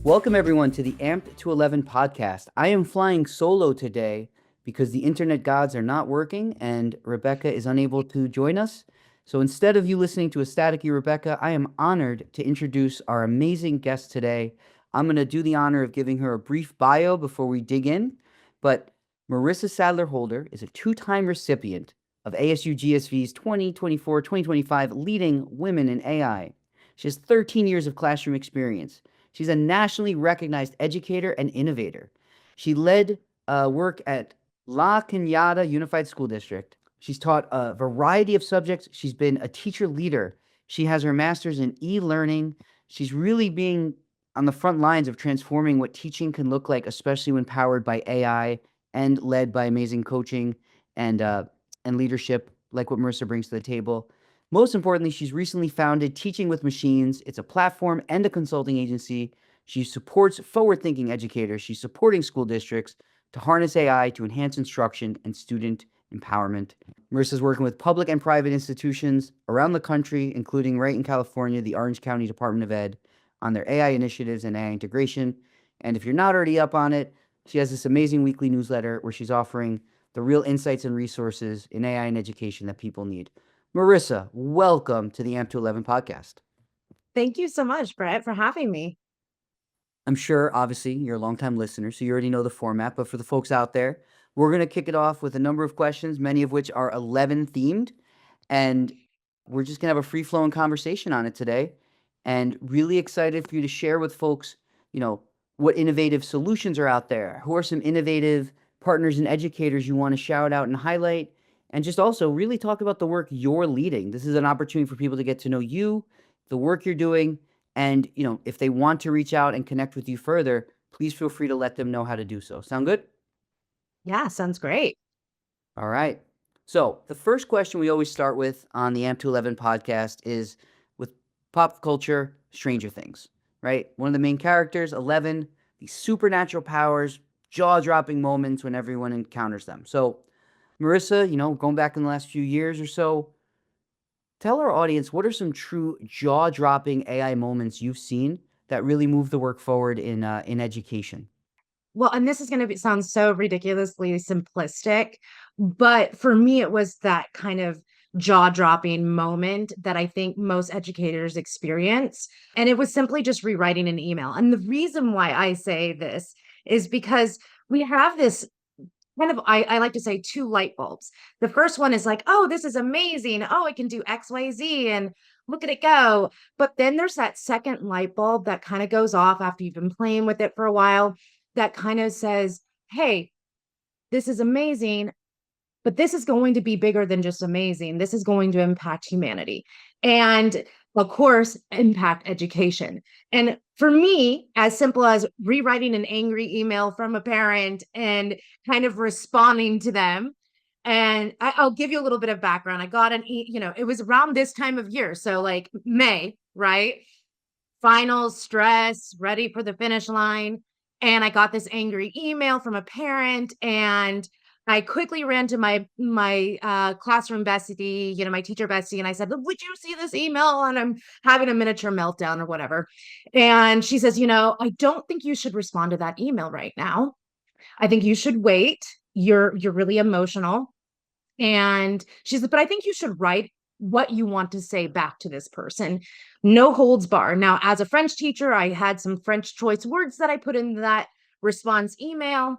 Welcome everyone to the Amped to 11 podcast. I am flying solo today because the internet gods are not working and Rebecca is unable to join us. So instead of you listening to a staticky Rebecca, I am honored to introduce our amazing guest today. I'm going to do the honor of giving her a brief bio before we dig in, but Merissa Sadler-Holder is a two-time recipient of ASU GSV's 2024-2025 Leading Women in AI. She has 13 years of classroom experience. She's a nationally recognized educator and innovator. She led work at La Cañada Unified School District. She's taught a variety of subjects. She's been a teacher leader. She has her master's in e-learning. She's really being on the front lines of transforming what teaching can look like, especially when powered by AI and led by amazing coaching and leadership, like what Merissa brings to the table. Most importantly, she's recently founded Teaching with Machines. It's a platform and a consulting agency. She supports forward-thinking educators. She's supporting school districts to harness AI to enhance instruction and student empowerment. Marissa's working with public and private institutions around the country, including right in California, the Orange County Department of Ed, on their AI initiatives and AI integration. And if you're not already up on it, she has this amazing weekly newsletter where she's offering the real insights and resources in AI and education that people need. Merissa, welcome to the Amp to 11 podcast. Thank you so much, Brett, for having me. I'm sure, obviously, you're a longtime listener, so you already know the format. But for the folks out there, we're going to kick it off with a number of questions, many of which are 11 themed. And we're just going to have a free flowing conversation on it today. And really excited for you to share with folks, what innovative solutions are out there. Who are some innovative partners and educators you want to shout out and highlight? And just also really talk about the work you're leading. This is an opportunity for people to get to know you, the work you're doing, and if they want to reach out and connect with you further, please feel free to let them know how to do so. Sound good? Yeah, sounds great. All right. So the first question we always start with on the Amp to 11 podcast is with pop culture, Stranger Things, right? One of the main characters, 11, these supernatural powers, jaw-dropping moments when everyone encounters them. So Merissa, going back in the last few years or so, tell our audience, what are some true jaw-dropping AI moments you've seen that really move the work forward in education? Well, and this is going to sound so ridiculously simplistic, but for me, it was that kind of jaw-dropping moment that I think most educators experience. And it was simply just rewriting an email. And the reason why I say this is because we have this kind of, I like to say, two light bulbs. The first one is like, oh, this is amazing. Oh, it can do X, Y, Z, and look at it go. But then there's that second light bulb that kind of goes off after you've been playing with it for a while that kind of says, hey, this is amazing, but this is going to be bigger than just amazing. This is going to impact humanity. And of course, impact education. And for me, as simple as rewriting an angry email from a parent and kind of responding to them. And I'll give you a little bit of background. I got it was around this time of year. So like May, right? Final stress, ready for the finish line. And I got this angry email from a parent, and I quickly ran to my classroom bestie, my teacher bestie, and I said, "Would you see this email?" And I'm having a miniature meltdown or whatever. And she says, "I don't think you should respond to that email right now. I think you should wait. You're really emotional." And she said, "But I think you should write what you want to say back to this person. No holds bar." Now, as a French teacher, I had some French choice words that I put in that response email,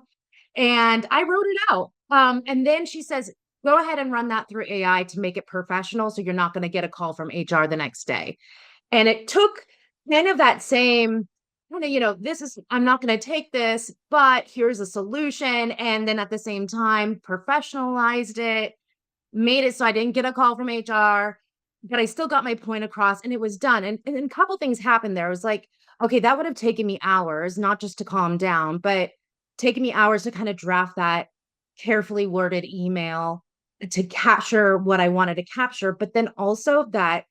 and I wrote it out. And then she says, "Go ahead and run that through AI to make it professional so you're not going to get a call from HR the next day." And it took kind of that same I'm not going to take this, but here's a solution. And then at the same time, professionalized it, made it so I didn't get a call from HR, but I still got my point across and it was done. And then a couple things happened there. It was like, okay, that would have taken me hours, not just to calm down, but taken me hours to kind of draft that carefully worded email to capture what I wanted to capture. But then also that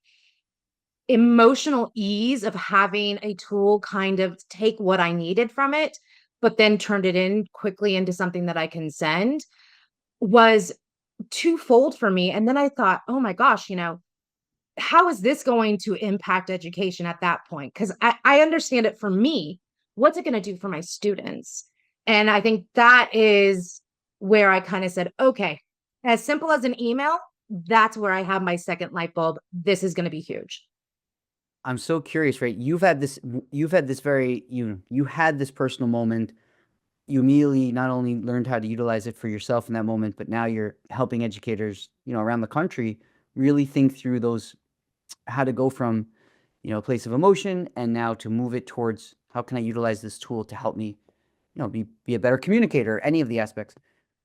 emotional ease of having a tool kind of take what I needed from it, but then turned it in quickly into something that I can send was twofold for me. And then I thought, oh my gosh, how is this going to impact education at that point? Because I understand it for me what's it going to do for my students? And I think that is where I kind of said, okay, as simple as an email, that's where I have my second light bulb. This is going to be huge. I'm so curious, right? You've had this very, you had this personal moment. You immediately not only learned how to utilize it for yourself in that moment, but now you're helping educators, around the country really think through those, how to go from, a place of emotion and now to move it towards how can I utilize this tool to help me, be a better communicator, any of the aspects.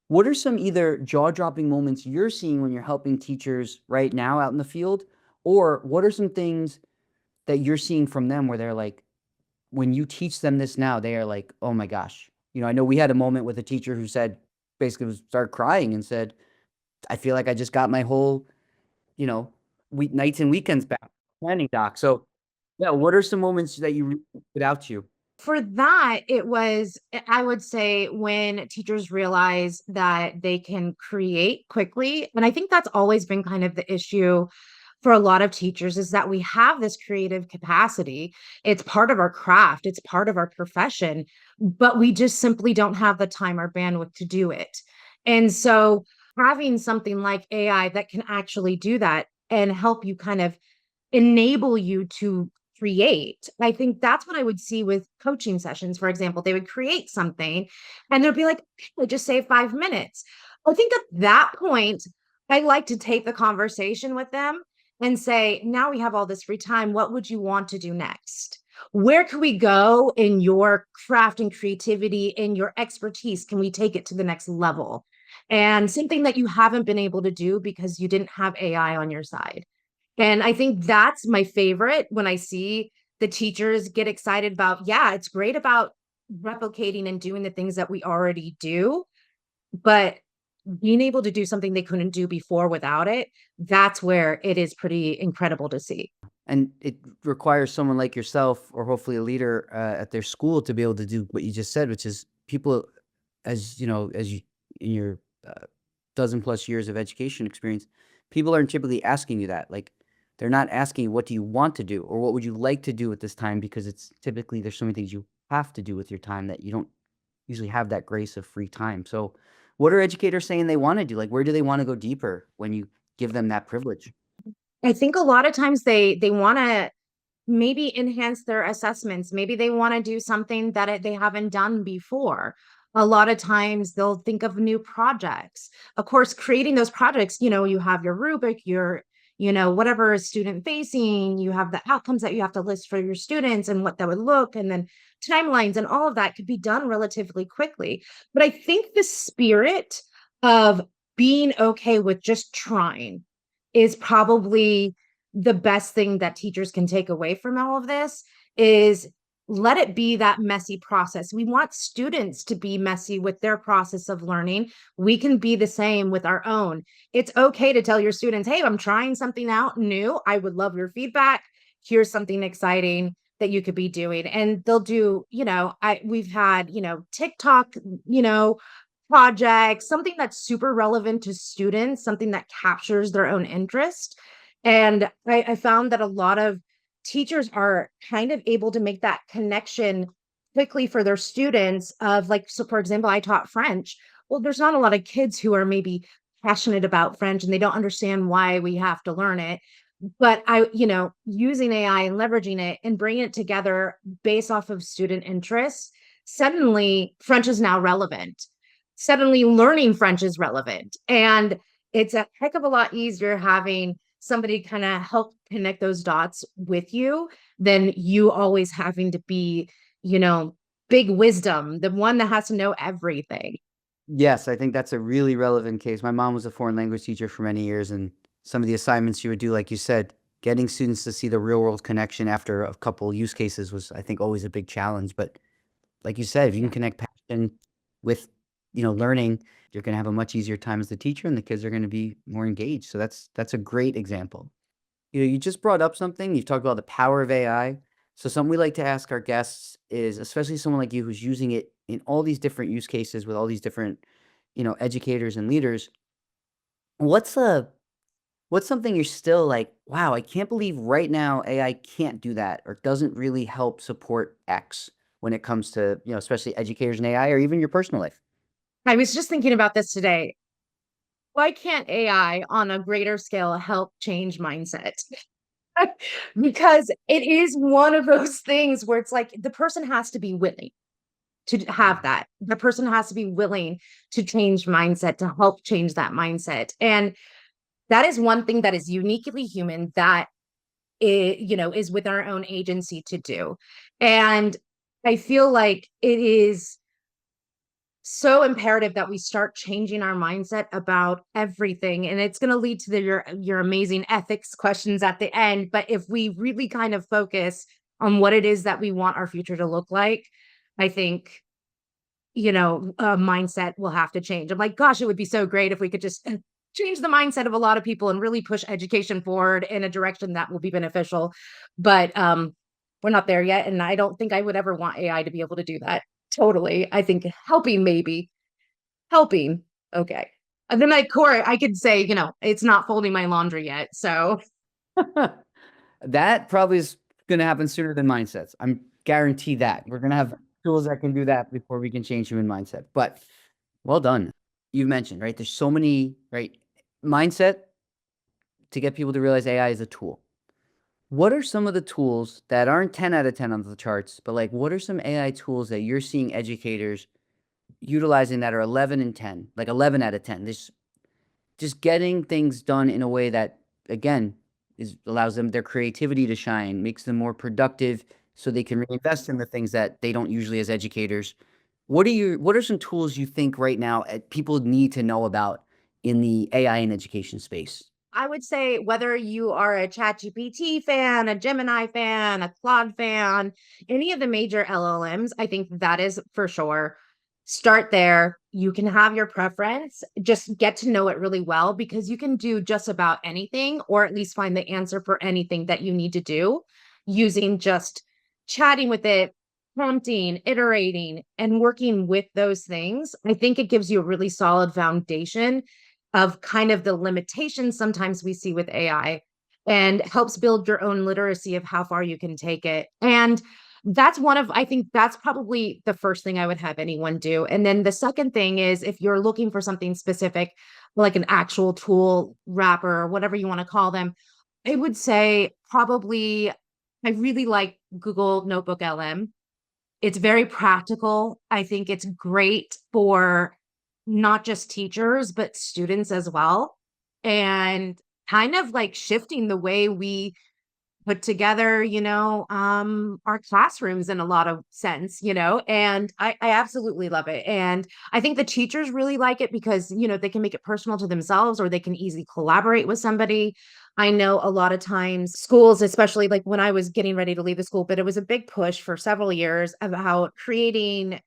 What are some either jaw-dropping moments you're seeing when you're helping teachers right now out in the field? Or what are some things that you're seeing from them where they're like, when you teach them this now, they are like, oh my gosh. I know we had a moment with a teacher who said, basically started crying and said, I feel like I just got my whole, you know, nights and weekends back planning doc. So yeah, what are some moments that you stood out to you? For that, it was, I would say, when teachers realize that they can create quickly. And I think that's always been kind of the issue for a lot of teachers, is that we have this creative capacity. It's part of our craft, it's part of our profession, but we just simply don't have the time or bandwidth to do it. And so having something like AI that can actually do that and help you kind of enable you to create. I think that's what I would see with coaching sessions. For example, they would create something and they'd be like, "Okay, just save 5 minutes." I think at that point, I like to take the conversation with them and say, now we have all this free time. What would you want to do next? Where can we go in your craft and creativity, in your expertise? Can we take it to the next level? And something that you haven't been able to do because you didn't have AI on your side. And I think that's my favorite when I see the teachers get excited about, yeah, it's great about replicating and doing the things that we already do, but being able to do something they couldn't do before without it, that's where it is pretty incredible to see. And it requires someone like yourself, or hopefully a leader at their school, to be able to do what you just said, which is people, as you know, as you in your dozen plus years of education experience, people aren't typically asking you that. Like, they're not asking you, what do you want to do or what would you like to do at this time, because it's typically there's so many things you have to do with your time that you don't usually have that grace of free time. So, what are educators saying they want to do? Like, where do they want to go deeper when you give them that privilege? I think a lot of times they want to maybe enhance their assessments. Maybe they want to do something that they haven't done before. A lot of times they'll think of new projects. Of course, creating those projects, you have your rubric, whatever is student facing, you have the outcomes that you have to list for your students and what that would look, and then timelines and all of that could be done relatively quickly. But I think the spirit of being okay with just trying is probably the best thing that teachers can take away from all of this. Is let it be that messy process. We want students to be messy with their process of learning. We can be the same with our own. It's okay to tell your students, hey, I'm trying something out new. I would love your feedback. Here's something exciting that you could be doing. And they'll do, we've had, TikTok, projects, something that's super relevant to students, something that captures their own interest. And I found that a lot of teachers are kind of able to make that connection quickly for their students of, like, so for example, I taught French. Well, there's not a lot of kids who are maybe passionate about French and they don't understand why we have to learn it. But using AI and leveraging it and bringing it together based off of student interests, suddenly French is now relevant. Suddenly learning French is relevant. And it's a heck of a lot easier having somebody kind of help connect those dots with you than you always having to be, big wisdom, the one that has to know everything. Yes, I think that's a really relevant case. My mom was a foreign language teacher for many years, and some of the assignments she would do, like you said, getting students to see the real world connection after a couple use cases was, I think, always a big challenge. But like you said, if you can Yeah. connect passion with, learning, you're going to have a much easier time as the teacher, and the kids are going to be more engaged. So that's a great example. You just brought up something. You've talked about the power of AI. So something we like to ask our guests is, especially someone like you who's using it in all these different use cases with all these different, educators and leaders, what's a what's something you're still like, wow, I can't believe right now AI can't do that or doesn't really help support X. when it comes to, especially educators and AI or even your personal life? I was just thinking about this today. Why can't AI on a greater scale help change mindset? Because it is one of those things where it's like the person has to be willing to have that. The person has to be willing to change mindset, to help change that mindset. And that is one thing that is uniquely human that is with our own agency to do. And I feel like it is so imperative that we start changing our mindset about everything, and it's going to lead to your amazing ethics questions at the end. But if we really kind of focus on what it is that we want our future to look like, I think mindset will have to change. I'm like, gosh, it would be so great if we could just change the mindset of a lot of people and really push education forward in a direction that will be beneficial. But we're not there yet, and I don't think I would ever want AI to be able to do that. Totally. I think helping, maybe helping. Okay. And then my core, I could say, it's not folding my laundry yet. So That probably is going to happen sooner than mindsets. I'm guarantee that. We're going to have tools that can do that before we can change human mindset. But well done. You mentioned, right? There's so many, right? Mindset to get people to realize AI is a tool. What are some of the tools that aren't 10 out of 10 on the charts, but like what are some AI tools that you're seeing educators utilizing that are 11 and 10, like 11 out of 10? This just getting things done in a way that, again, allows them their creativity to shine, makes them more productive, so they can reinvest in the things that they don't usually as educators. What are some tools you think right now people need to know about in the AI and education space? I would say whether you are a ChatGPT fan, a Gemini fan, a Claude fan, any of the major LLMs, I think that is for sure. Start there. You can have your preference, just get to know it really well because you can do just about anything, or at least find the answer for anything that you need to do using just chatting with it, prompting, iterating, and working with those things. I think it gives you a really solid foundation of kind of the limitations sometimes we see with AI, and helps build your own literacy of how far you can take it. And I think that's probably the first thing I would have anyone do. And then the second thing is if you're looking for something specific, like an actual tool wrapper or whatever you want to call them, I would say probably I really like Google Notebook LM. It's very practical. I think it's great for not just teachers, but students as well. And kind of like shifting the way we put together, our classrooms in a lot of sense, and I absolutely love it. And I think the teachers really like it because, they can make it personal to themselves or they can easily collaborate with somebody. I know a lot of times schools, especially like when I was getting ready to leave the school, but it was a big push for several years about creating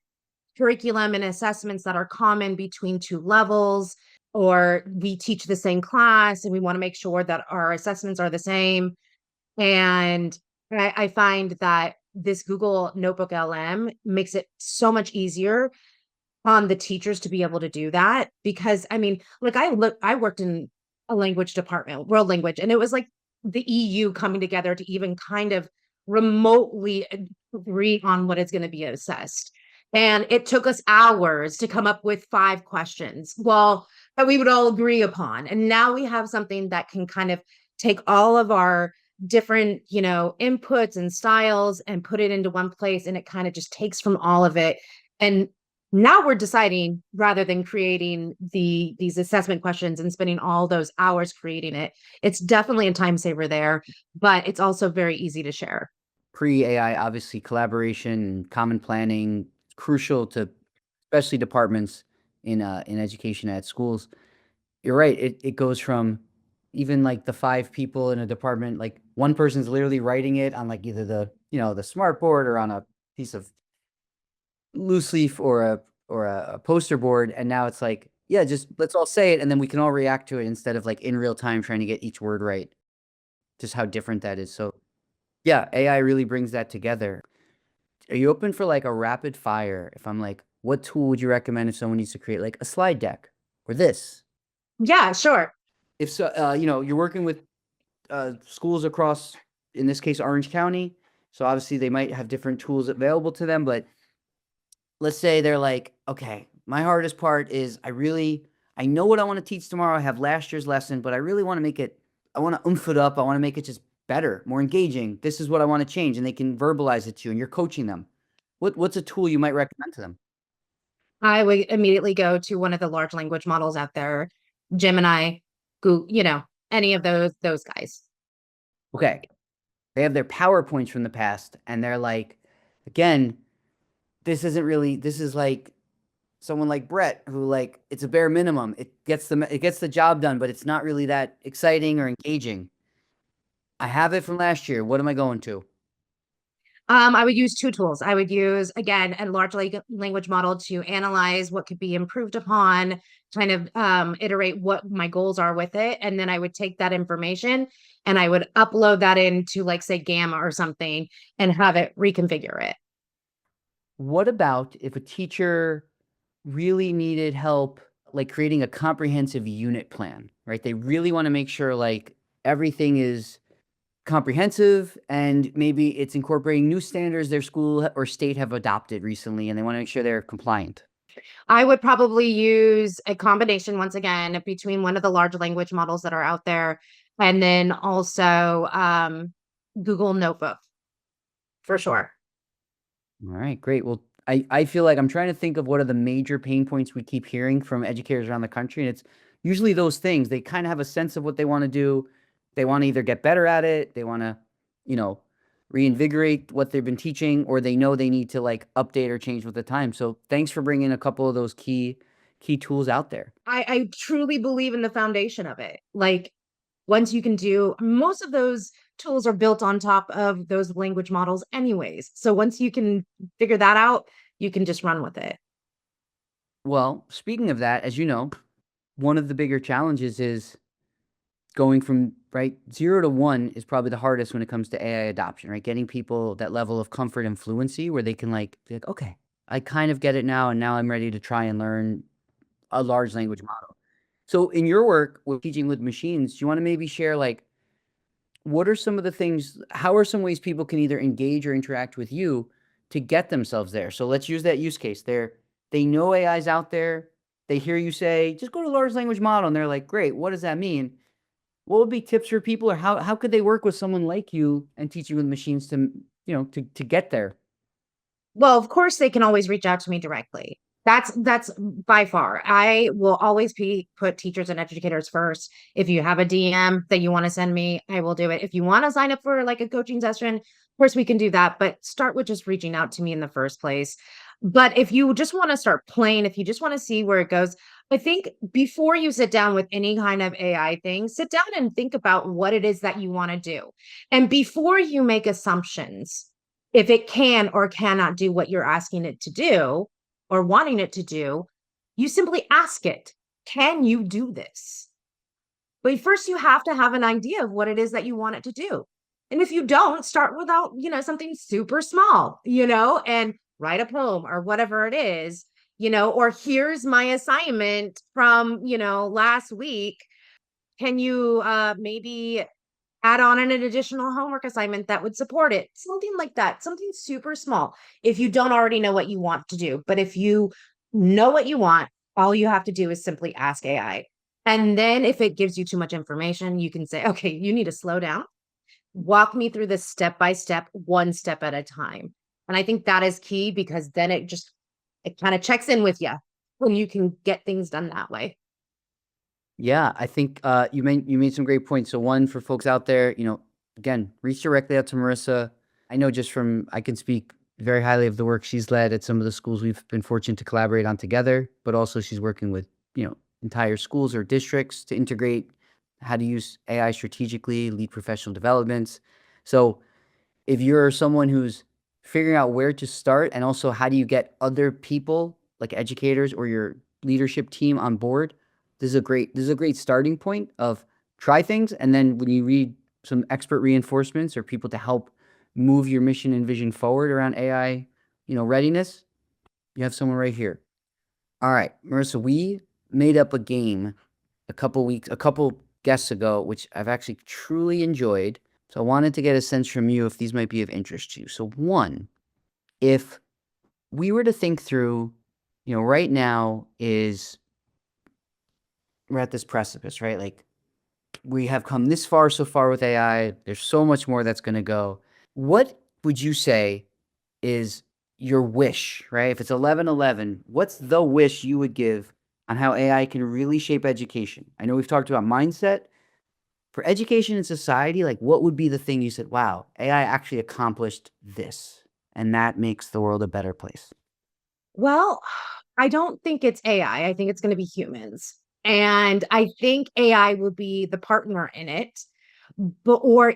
curriculum and assessments that are common between two levels, or we teach the same class and we want to make sure that our assessments are the same. And I find that this Google Notebook LM makes it so much easier on the teachers to be able to do that. Because I mean, like I worked in a language department, world language, and it was like the EU coming together to even kind of remotely agree on what is going to be assessed. And it took us hours to come up with 5 questions, well, that we would all agree upon. And now we have something that can kind of take all of our different, inputs and styles and put it into one place. And it kind of just takes from all of it. And now we're deciding, rather than creating these assessment questions and spending all those hours creating it, it's definitely a time saver there, but it's also very easy to share. Pre-AI, obviously, collaboration and common planning crucial to especially departments in education at schools. You're right. It goes from even like the 5 people in a department, like one person's literally writing it on like either the smart board or on a piece of loose leaf or a poster board, and now it's like, yeah, just let's all say it, and then we can all react to it instead of like in real time trying to get each word right. Just how different that is. So yeah, AI really brings that together. Are you open for like a rapid fire? If I'm like, what tool would you recommend if someone needs to create like a slide deck or this? Yeah, sure. If so, you're working with schools across, in this case, Orange County. So obviously they might have different tools available to them, but let's say they're like, okay, my hardest part is I know what I want to teach tomorrow. I have last year's lesson, but I really want to make it, I want to oomph it up. I want to make it just better, more engaging. This is what I want to change. And they can verbalize it to you and you're coaching them. What's a tool you might recommend to them? I would immediately go to one of the large language models out there, Gemini, Google, any of those guys. Okay. They have their PowerPoints from the past and they're like, again, this is like someone like Brett who like it's a bare minimum. It gets the job done, but it's not really that exciting or engaging. I have it from last year. What am I going to? I would use two tools. I would use, again, a large language model to analyze what could be improved upon, kind of iterate what my goals are with it. And then I would take that information and I would upload that into, like, say, Gamma or something and have it reconfigure it. What about if a teacher really needed help, like creating a comprehensive unit plan, right? They really want to make sure like everything is comprehensive and maybe it's incorporating new standards their school or state have adopted recently and they want to make sure they're compliant. I would probably use a combination, once again, between one of the large language models that are out there and then also Google Notebook for sure. All right, great. Well, I feel like I'm trying to think of what are the major pain points we keep hearing from educators around the country. And it's usually those things. They kind of have a sense of what they want to do. They want to either get better at it, they want to, you know, reinvigorate what they've been teaching, or they know they need to like update or change with the time. So thanks for bringing a couple of those key tools out there. I truly believe in the foundation of it. Like, once you can do, most of those tools are built on top of those language models anyways. So once you can figure that out, you can just run with it. Well, speaking of that, as you know, one of the bigger challenges is going from right 0 to 1 is probably the hardest when it comes to AI adoption, right? Getting people that level of comfort and fluency where they can like be like, okay, I kind of get it now, and now I'm ready to try and learn a large language model. So in your work with teaching with machines, do you want to maybe share like what are some of the things, how are some ways people can either engage or interact with you to get themselves there? So let's use that use case. They know AI's out there. They hear you say, just go to large language model, and they're like, great, what does that mean? What would be tips for people, or how could they work with someone like you and teaching with machines to, to get there? Well, of course they can always reach out to me directly. That's by far. I will always put teachers and educators first. If you have a DM that you want to send me, I will do it. If you want to sign up for like a coaching session, of course we can do that, but start with just reaching out to me in the first place. But if you just want to start playing, if you just want to see where it goes, I think before you sit down with any kind of AI thing, sit down and think about what it is that you want to do. And before you make assumptions, if it can or cannot do what you're asking it to do or wanting it to do, you simply ask it, can you do this? But first, you have to have an idea of what it is that you want it to do. And if you don't, start without, something super small, and write a poem or whatever it is, or here's my assignment from, last week. Can you maybe add on an additional homework assignment that would support it? Something like that, something super small. If you don't already know what you want to do, but if you know what you want, all you have to do is simply ask AI. And then if it gives you too much information, you can say, okay, you need to slow down. Walk me through this step by step, one step at a time. And I think that is key because then it kind of checks in with you when you can get things done that way. Yeah, I think you made some great points. So one for folks out there, again, reach directly out to Merissa. I know just from I can speak very highly of the work she's led at some of the schools we've been fortunate to collaborate on together, but also she's working with, entire schools or districts to integrate how to use AI strategically, lead professional developments. So if you're someone who's figuring out where to start and also how do you get other people like educators or your leadership team on board, this is a great starting point of try things, and then when you read some expert reinforcements or people to help move your mission and vision forward around AI, readiness, you have someone right here. All right, Marissa, we made up a game a couple guests ago, which I've actually truly enjoyed. So I wanted to get a sense from you if these might be of interest to you. So one, if we were to think through, right now we're at this precipice, right? Like we have come this far so far with AI. There's so much more that's going to go. What would you say is your wish, right? If it's 11:11, what's the wish you would give on how AI can really shape education? I know we've talked about mindset. For education and society, like what would be the thing you said, wow, AI actually accomplished this, and that makes the world a better place? Well, I don't think it's AI. I think it's going to be humans. And I think AI will be the partner in it, but or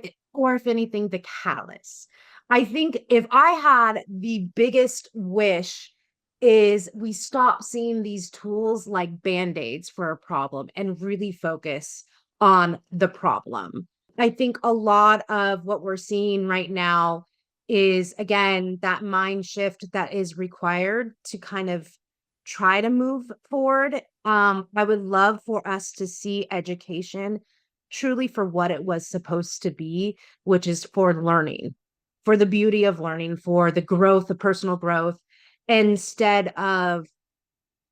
if anything, the catalyst. I think if I had the biggest wish is we stop seeing these tools like band-aids for a problem and really focus on the problem. I think a lot of what we're seeing right now is again that mind shift that is required to kind of try to move forward. I would love for us to see education truly for what it was supposed to be, which is for learning, for the beauty of learning, for the growth, the personal growth, instead of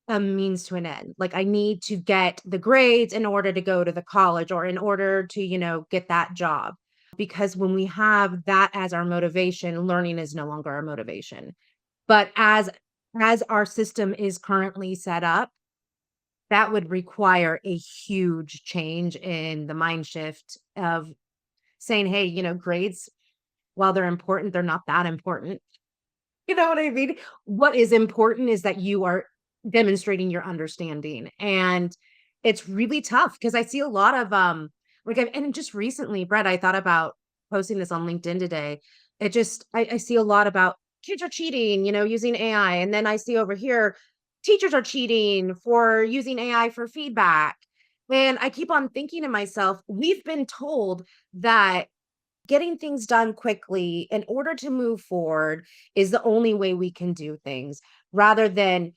a means to an end. Like I need to get the grades in order to go to the college or in order to, get that job. Because when we have that as our motivation, learning is no longer our motivation. But as our system is currently set up, that would require a huge change in the mind shift of saying, hey, grades, while they're important, they're not that important. You know what I mean? What is important is that you are demonstrating your understanding. And it's really tough because I see a lot of like and just recently, Brett, I thought about posting this on LinkedIn today. It just I see a lot about kids are cheating, using AI. And then I see over here, teachers are cheating for using AI for feedback. And I keep on thinking to myself, we've been told that getting things done quickly in order to move forward is the only way we can do things rather than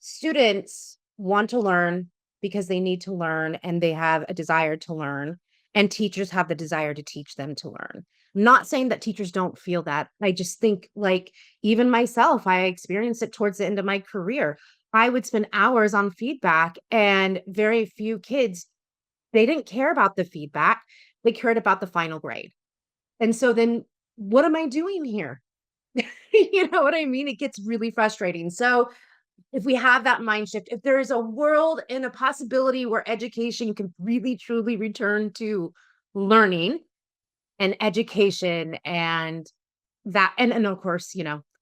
students want to learn because they need to learn and they have a desire to learn and teachers have the desire to teach them to learn. I'm not saying that teachers don't feel that. I just think like even myself, I experienced it towards the end of my career. I would spend hours on feedback and very few kids, they didn't care about the feedback. They cared about the final grade. And so then what am I doing here? You know what I mean? It gets really frustrating. So if we have that mind shift, if there is a world and a possibility where education can really truly return to learning and education and that and of course,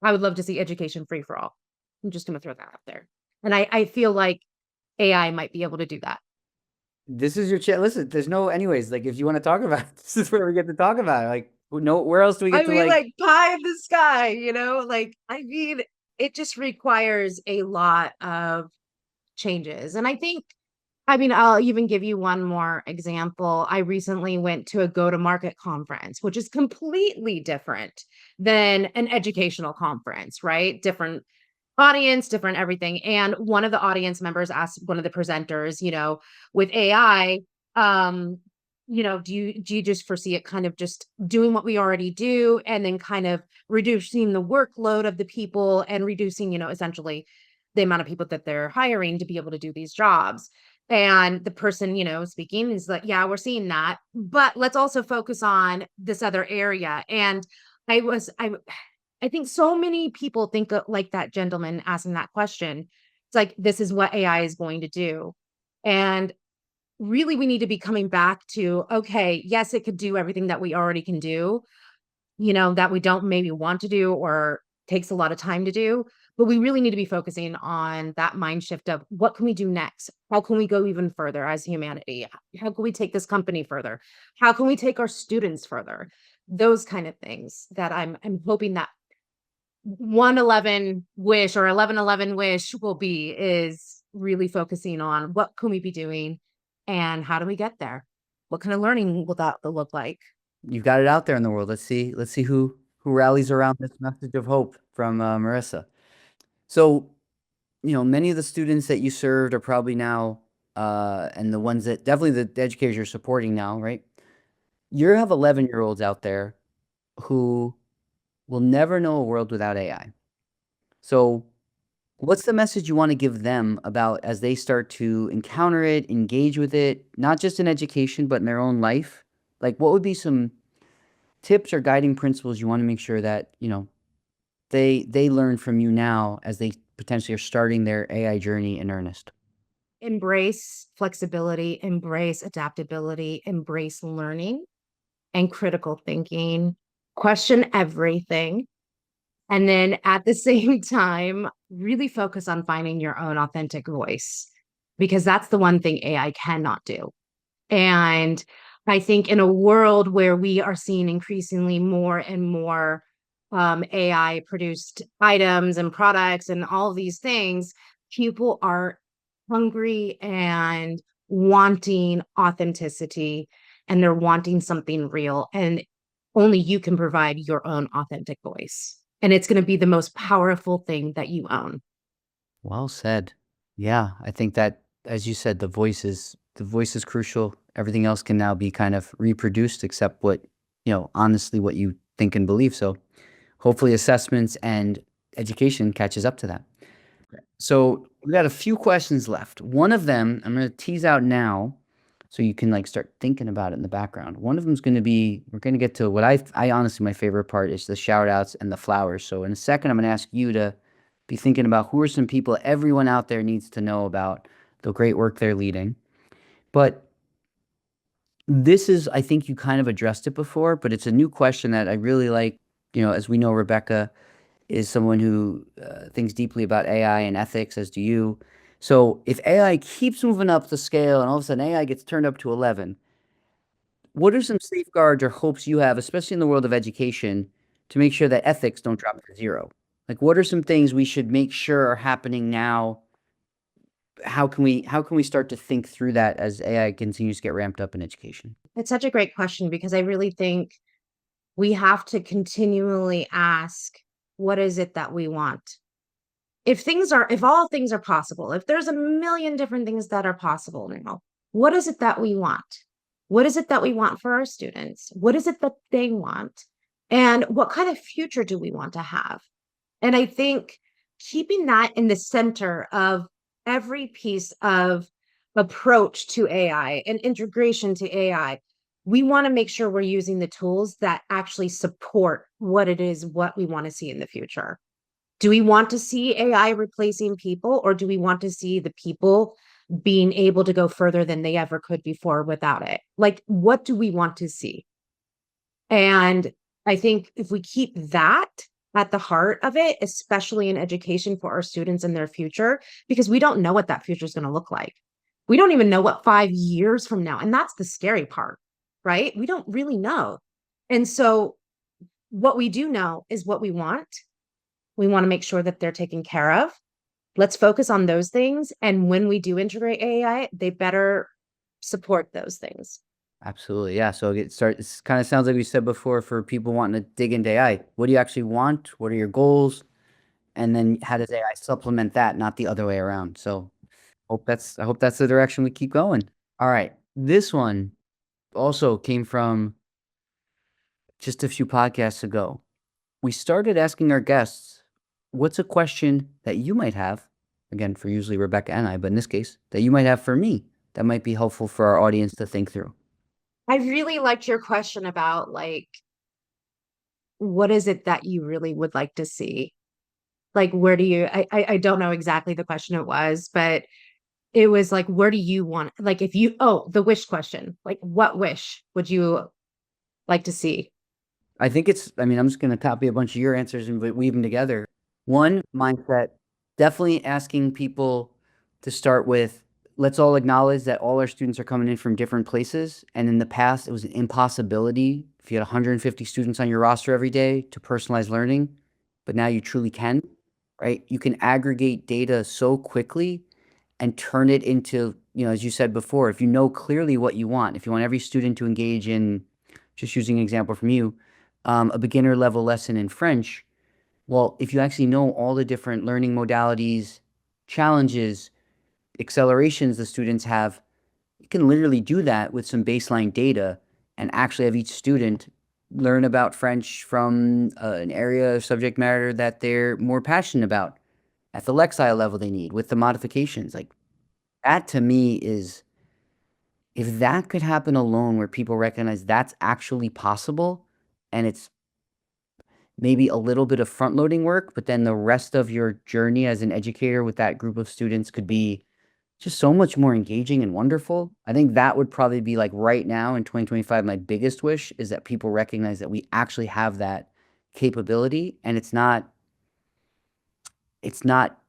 I would love to see education free for all. I'm just gonna throw that out there. And I feel like AI might be able to do that. This is your chat. Listen, there's no, anyways, like if you want to talk about it, this is where we get to talk about it. Like, no, where else do we I get to mean, like, like pie in the sky, like I mean, it just requires a lot of changes. And I mean, I'll even give you one more example. I recently went to a go to market conference, which is completely different than an educational conference, right? Different audience, different everything. And one of the audience members asked one of the presenters, with AI, um, do you just foresee it kind of just doing what we already do and then kind of reducing the workload of the people and reducing, essentially the amount of people that they're hiring to be able to do these jobs. And the person, speaking is like, yeah, we're seeing that, but let's also focus on this other area. And I was, I think so many people think like that gentleman asking that question. It's like, this is what AI is going to do. And really, we need to be coming back to, okay, yes, it could do everything that we already can do, that we don't maybe want to do or takes a lot of time to do. But we really need to be focusing on that mind shift of what can we do next? How can we go even further as humanity? How can we take this company further? How can we take our students further? Those kind of things that I'm hoping that 111 wish or 1111 wish will be is really focusing on what can we be doing and how do we get there? What kind of learning will that look like? you've got it out there in the world. Let's see who rallies around this message of hope from Merissa. So, many of the students that you served are probably now, and the ones that definitely the educators you're supporting now, right? You have 11-year-olds out there who will never know a world without AI. So, what's the message you want to give them about as they start to encounter it, engage with it, not just in education, but in their own life? Like, what would be some tips or guiding principles you want to make sure that, they learn from you now as they potentially are starting their AI journey in earnest? Embrace flexibility, embrace adaptability, embrace learning and critical thinking, question everything. And then at the same time, really focus on finding your own authentic voice because that's the one thing AI cannot do. And I think in a world where we are seeing increasingly more and more AI produced items and products and all these things, people are hungry and wanting authenticity and they're wanting something real. And only you can provide your own authentic voice. And it's going to be the most powerful thing that you own. Well said. Yeah, I think that, as you said, the voice is crucial. Everything else can now be kind of reproduced except what, honestly what you think and believe. So hopefully assessments and education catches up to that. So we got a few questions left. One of them I'm going to tease out now so you can like start thinking about it in the background. One of them is going to be we're going to get to what I honestly my favorite part is the shout outs and the flowers. So in a second I'm going to ask you to be thinking about who are some people everyone out there needs to know about the great work they're leading. But this is I think you kind of addressed it before, but it's a new question that I really like, as we know Rebecca is someone who thinks deeply about AI and ethics, as do you. So if AI keeps moving up the scale and all of a sudden AI gets turned up to 11, what are some safeguards or hopes you have, especially in the world of education, to make sure that ethics don't drop to zero? Like, what are some things we should make sure are happening now? How can we start to think through that as AI continues to get ramped up in education? It's such a great question because I really think we have to continually ask, what is it that we want? If all things are possible, if there's a million different things that are possible now, what is it that we want? What is it that we want for our students? What is it that they want? And what kind of future do we want to have? And I think keeping that in the center of every piece of approach to AI and integration to AI, we want to make sure we're using the tools that actually support what we want to see in the future. Do we want to see AI replacing people, or do we want to see the people being able to go further than they ever could before without it? Like, what do we want to see? And I think if we keep that at the heart of it, especially in education for our students and their future, because we don't know what that future is going to look like. We don't even know what 5 years from now. And that's the scary part, right? We don't really know. And so, what we do know is what we want. We want to make sure that they're taken care of. Let's focus on those things. And when we do integrate AI, they better support those things. Absolutely, yeah. So it kind of sounds like we said before for people wanting to dig into AI. What do you actually want? What are your goals? And then how does AI supplement that, not the other way around? So I hope that's the direction we keep going. All right. This one also came from just a few podcasts ago. We started asking our guests, what's a question that you might have, again, for usually Rebecca and I, but in this case, that you might have for me that might be helpful for our audience to think through? I really liked your question about like, what is it that you really would like to see? Like, where do you, I don't know exactly the question it was, but it was like, where do you want, like, if you, oh, the wish question, like, what wish would you like to see? I mean, I'm just going to copy a bunch of your answers and weave them together. One mindset, definitely asking people to start with, let's all acknowledge that all our students are coming in from different places. And in the past, it was an impossibility if you had 150 students on your roster every day to personalize learning. But now you truly can, right? You can aggregate data so quickly and turn it into, as you said before, if you know clearly what you want, if you want every student to engage in, just using an example from you, a beginner level lesson in French, well, if you actually know all the different learning modalities, challenges, accelerations the students have, you can literally do that with some baseline data and actually have each student learn about French from an area of subject matter that they're more passionate about at the Lexile level they need with the modifications. Like that to me is, if that could happen alone where people recognize that's actually possible and it's maybe a little bit of front loading work, but then the rest of your journey as an educator with that group of students could be just so much more engaging and wonderful. I think that would probably be like right now in 2025, my biggest wish is that people recognize that we actually have that capability and it's not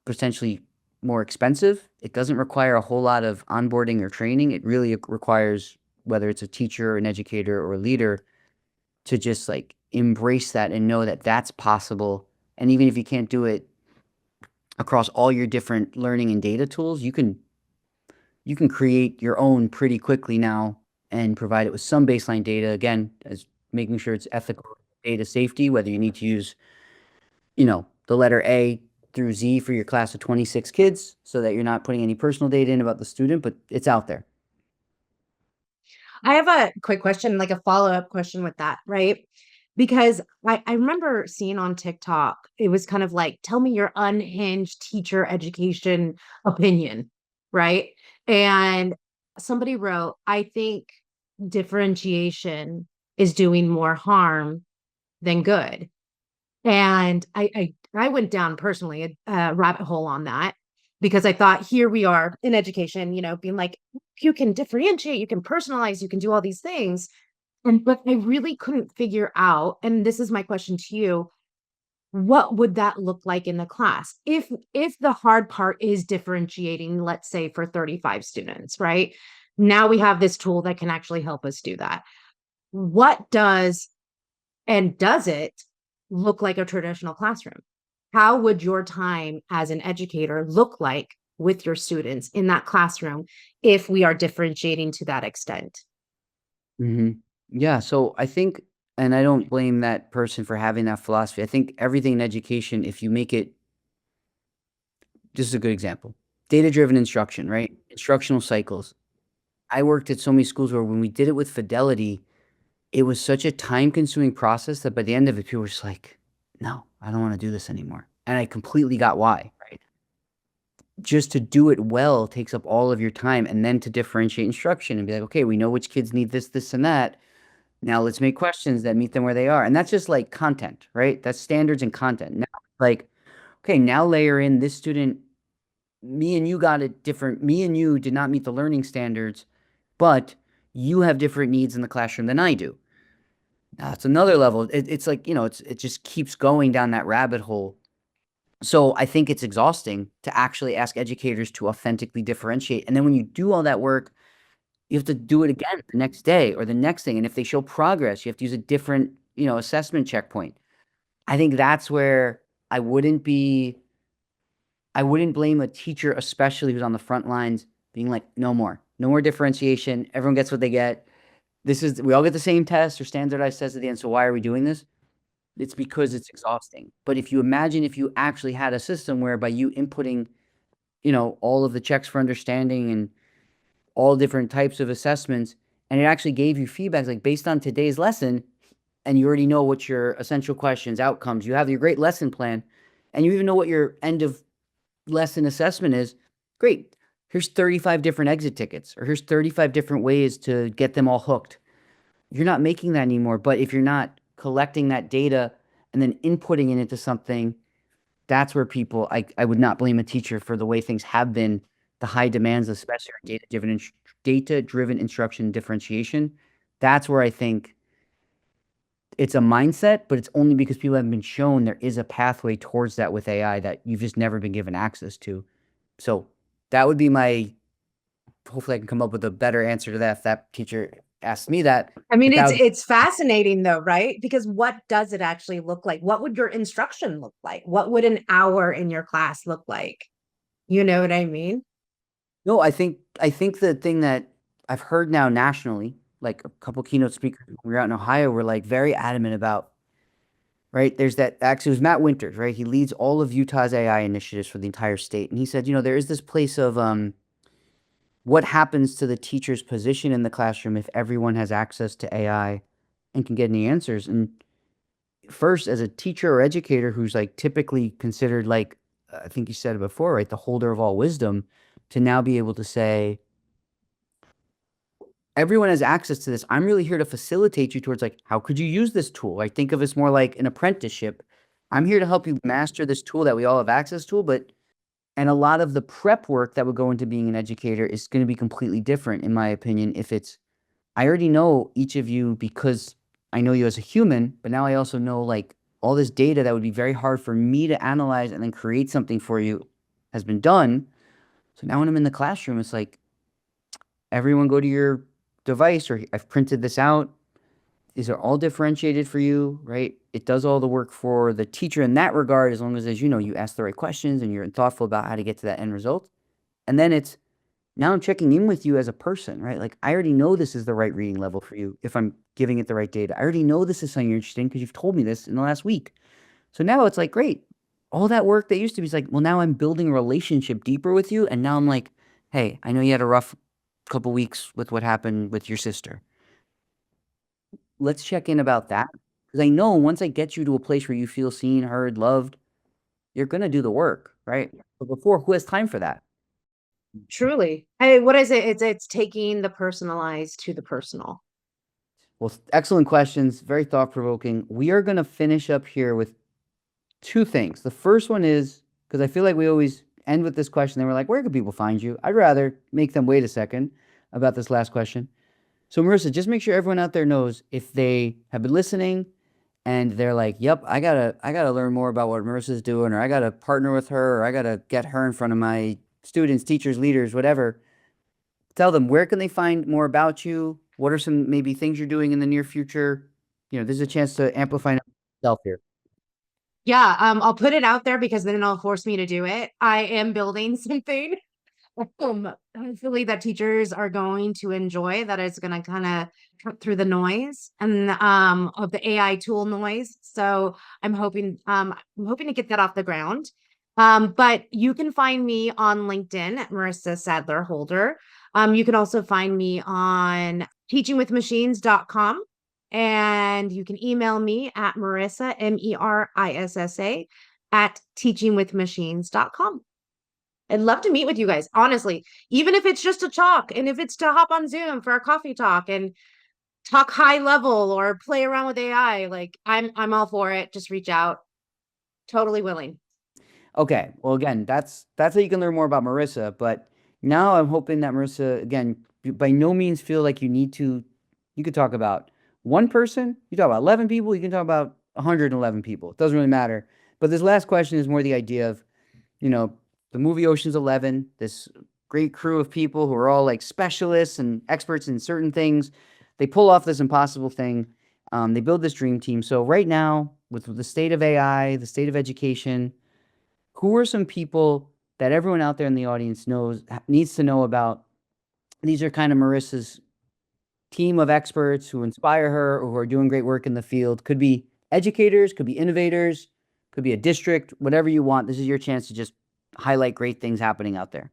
potentially more expensive. It doesn't require a whole lot of onboarding or training. It really requires, whether it's a teacher, an educator, or a leader, to just like embrace that and know that that's possible. And even if you can't do it across all your different learning and data tools, you can create your own pretty quickly now and provide it with some baseline data, again, as making sure it's ethical data safety, whether you need to use, the letter A through Z for your class of 26 kids so that you're not putting any personal data in about the student, but it's out there. I have a quick question, like a follow-up question with that, right? Because I remember seeing on TikTok, it was kind of like, tell me your unhinged teacher education opinion, right? And somebody wrote, I think differentiation is doing more harm than good. And I went down personally a rabbit hole on that because I thought here we are in education, being like, you can differentiate, you can personalize, you can do all these things. And but I really couldn't figure out, and this is my question to you, what would that look like in the class? If the hard part is differentiating, let's say for 35 students, right? Now we have this tool that can actually help us do that. What does it look like a traditional classroom? How would your time as an educator look like with your students in that classroom if we are differentiating to that extent? hmm Yeah, so I think, and I don't blame that person for having that philosophy. I think everything in education, if you make it, this is a good example. Data-driven instruction, right? Instructional cycles. I worked at so many schools where when we did it with fidelity, it was such a time-consuming process that by the end of it, people were just like, no, I don't want to do this anymore. And I completely got why, right? Just to do it well takes up all of your time, and then to differentiate instruction and be like, okay, we know which kids need this, this, and that. Now let's make questions that meet them where they are. And that's just like content, right? That's standards and content. Now, like, okay, now layer in this student, me and you got it different. Me and you did not meet the learning standards, but you have different needs in the classroom than I do. Now it's another level. It's like, it just keeps going down that rabbit hole. So I think it's exhausting to actually ask educators to authentically differentiate. And then when you do all that work, you have to do it again the next day or the next thing. And if they show progress, you have to use a different, assessment checkpoint. I think that's where I wouldn't be, I wouldn't blame a teacher, especially who's on the front lines, being like, no more differentiation. Everyone gets what they get. We all get the same test or standardized test at the end. So why are we doing this? It's because it's exhausting. But if you imagine if you actually had a system where by you inputting, all of the checks for understanding and all different types of assessments, and it actually gave you feedback like based on today's lesson, and you already know what your essential questions, outcomes, you have your great lesson plan, and you even know what your end of lesson assessment is. Great. Here's 35 different exit tickets, or here's 35 different ways to get them all hooked. You're not making that anymore. But if you're not collecting that data and then inputting it into something, that's where I would not blame a teacher for the way things have been, the high demands, especially on data-driven instruction differentiation. That's where I think it's a mindset, but it's only because people have been shown there is a pathway towards that with AI that you've just never been given access to. So that would be hopefully I can come up with a better answer to that if that teacher asked me that. I mean, But that it's would, it's fascinating though, right? Because what does it actually look like? What would your instruction look like? What would an hour in your class look like? You know what I mean? no, I think the thing that I've heard now nationally, like a couple keynote speakers when we were out in Ohio, were like very adamant about, right? There's that actually it was Matt Winters, right? He leads all of Utah's AI initiatives for the entire state. And he said, there is this place of what happens to the teacher's position in the classroom if everyone has access to AI and can get any answers? And first, as a teacher or educator who's like typically considered like, I think you said it before, right, the holder of all wisdom, to now be able to say, everyone has access to this. I'm really here to facilitate you towards like, how could you use this tool? I think of this more like an apprenticeship. I'm here to help you master this tool that we all have access to, but and a lot of the prep work that would go into being an educator is going to be completely different, in my opinion, if it's, I already know each of you because I know you as a human, but now I also know like all this data that would be very hard for me to analyze and then create something for you has been done. So now when I'm in the classroom, it's like, everyone go to your device, or I've printed this out. These are all differentiated for you, right? It does all the work for the teacher in that regard, as long as you know, you ask the right questions and you're thoughtful about how to get to that end result. And then it's, now I'm checking in with you as a person, right? Like, I already know this is the right reading level for you if I'm giving it the right data. I already know this is something you're interested in because you've told me this in the last week. So now it's like, great. All that work that used to be is like, well, now I'm building a relationship deeper with you. And now I'm like, hey, I know you had a rough couple weeks with what happened with your sister. Let's check in about that. Because I know once I get you to a place where you feel seen, heard, loved, you're going to do the work, right? But before, who has time for that? Truly. Hey, what is it? It's taking the personalized to the personal. Well, excellent questions. Very thought provoking. We are going to finish up here with two things. The first one is, because I feel like we always end with this question, then we're like, where can people find you? I'd rather make them wait a second about this last question. So, Marissa, just make sure everyone out there knows if they have been listening and they're like, "Yep, I gotta learn more about what Marissa's doing, or I gotta partner with her, or I gotta get her in front of my students, teachers, leaders, whatever." Tell them, where can they find more about you? What are some maybe things you're doing in the near future? There's a chance to amplify yourself here. Yeah, I'll put it out there because then it'll force me to do it. I am building something. Hopefully that teachers are going to enjoy, that it's going to kind of cut through the noise and of the AI tool noise. So I'm hoping to get that off the ground. But you can find me on LinkedIn at Merissa Sadler-Holder. You can also find me on teachingwithmachines.com, and you can email me at Merissa, Merissa, at teachingwithmachines.com. I'd love to meet with you guys, honestly, even if it's just a talk and if it's to hop on Zoom for a coffee talk and talk high level or play around with AI. Like I'm all for it. Just reach out. Totally willing. Okay. Well, again, that's how you can learn more about Marissa. But now I'm hoping that Marissa, again, by no means feel like you need to. You could talk about one person. You talk about 11 people. You can talk about 111 people. It doesn't really matter. But this last question is more the idea of, you know, the movie Ocean's 11. This great crew of people who are all like specialists and experts in certain things. They pull off this impossible thing. They build this dream team. So right now, with the state of AI, the state of education, who are some people that everyone out there in the audience needs to know about? These are kind of Marissa's team of experts who inspire her or who are doing great work in the field. Could be educators, could be innovators, could be a district, whatever you want. This is your chance to just highlight great things happening out there.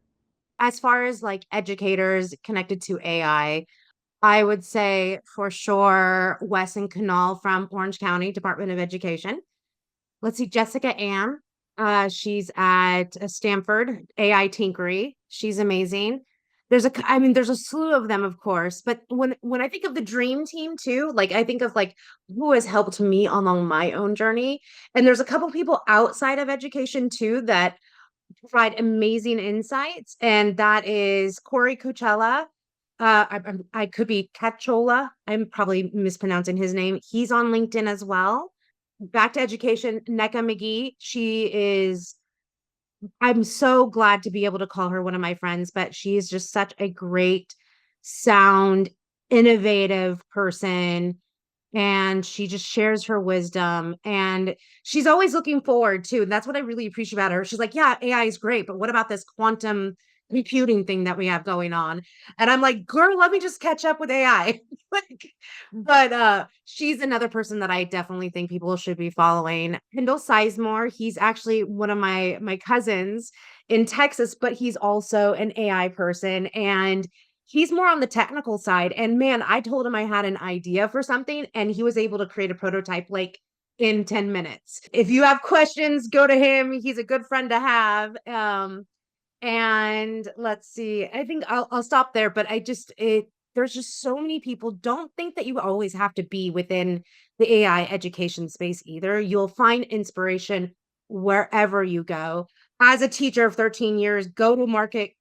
As far as like educators connected to I would say for sure Wes and Canal from Orange County Department of Education. Let's see, Jessica Ann. She's at Stanford AI Tinkery. She's amazing. There's a slew of them, of course. But when I think of the dream team too, like I think of like who has helped me along my own journey. And there's a couple people outside of education too that provide amazing insights, and that is Corey Coachella. I could be Cachola. I'm probably mispronouncing his name. He's on LinkedIn as well. Back to education, Neka McGee. She is, I'm so glad to be able to call her one of my friends, but she is just such a great, sound, innovative person. And she just shares her wisdom. And she's always looking forward too. And that's what I really appreciate about her. She's like, yeah, AI is great, but what about this quantum computing thing that we have going on. And I'm like, girl, let me just catch up with AI. Like, but she's another person that I definitely think people should be following. Kendall Sizemore, he's actually one of my cousins in Texas, but he's also an AI person and he's more on the technical side. And man, I told him I had an idea for something and he was able to create a prototype like in 10 minutes. If you have questions, go to him. He's a good friend to have. And let's see, I think I'll stop there, but there's just so many people. Don't think that you always have to be within the AI education space either. You'll find inspiration wherever you go. As a teacher of 13 years, go to market,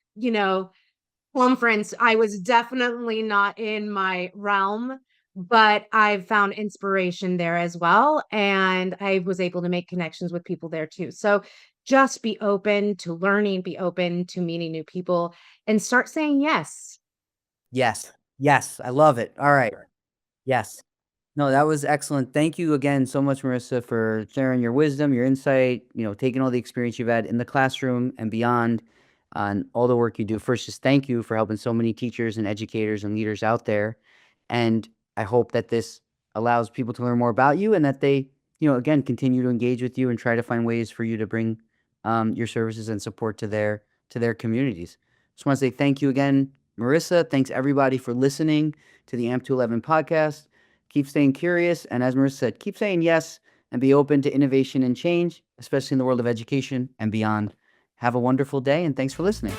conference, I was definitely not in my realm, but I've found inspiration there as well. And I was able to make connections with people there too. So just be open to learning, be open to meeting new people, and start saying yes. Yes. Yes. I love it. All right. Yes. No, that was excellent. Thank you again so much, Merissa, for sharing your wisdom, your insight, taking all the experience you've had in the classroom and beyond on all the work you do. First, just thank you for helping so many teachers and educators and leaders out there. And I hope that this allows people to learn more about you and that they, again, continue to engage with you and try to find ways for you to bring your services and support to their communities. Just want to say thank you again, Merissa. Thanks everybody for listening to the AMP 211 podcast. Keep staying curious, and as Marissa said, keep saying yes and be open to innovation and change, especially in the world of education and beyond. Have a wonderful day, and thanks for listening.